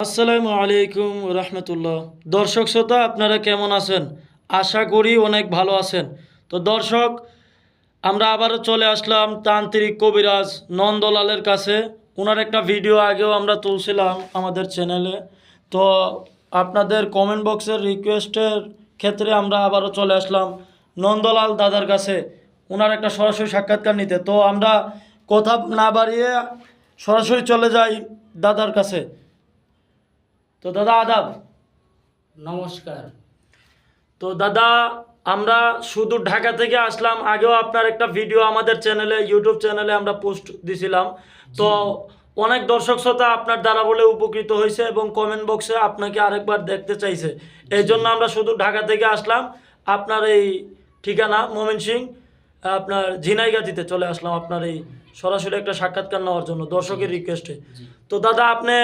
আসসালামু আলাইকুম রহমতুল্লাহ। দর্শক শ্রোতা, আপনারা কেমন আছেন? আশা করি অনেক ভালো আছেন। তো দর্শক, আমরা আবারও চলে আসলাম তান্ত্রিক কবিরাজ নন্দলালের কাছে। ওনার একটা ভিডিও আগেও আমরা তুলছিলাম আমাদের চ্যানেলে। তো আপনাদের কমেন্ট বক্সের রিকোয়েস্টের ক্ষেত্রে আমরা আবারও চলে আসলাম নন্দলাল দাদার কাছে ওনার একটা সরাসরি সাক্ষাৎকার নিতে। তো আমরা কথা না বাড়িয়ে সরাসরি চলে যাই দাদার কাছে। তো দাদা আদাব। নমস্কার। তো দাদা, আমরা শুধু ঢাকা থেকে আসলাম। আগেও আপনার একটা ভিডিও আমাদের চ্যানেলে, ইউটিউব চ্যানেলে আমরা পোস্ট দিছিলাম। তো অনেক দর্শক শ্রোতা আপনার দ্বারা বলে উপকৃত হয়েছে এবং কমেন্ট বক্সে আপনাকে আরেকবার দেখতে চাইছে। এই জন্য আমরা শুধু ঢাকা থেকে আসলাম। আপনার এই ঠিকানা ময়মনসিংহ, আপনার ঝিনাইগাতিতে চলে আসলাম আপনার এই সরাসরি একটা সাক্ষাৎকার নেওয়ার জন্য দর্শকের রিকোয়েস্টে। তো দাদা, আপনি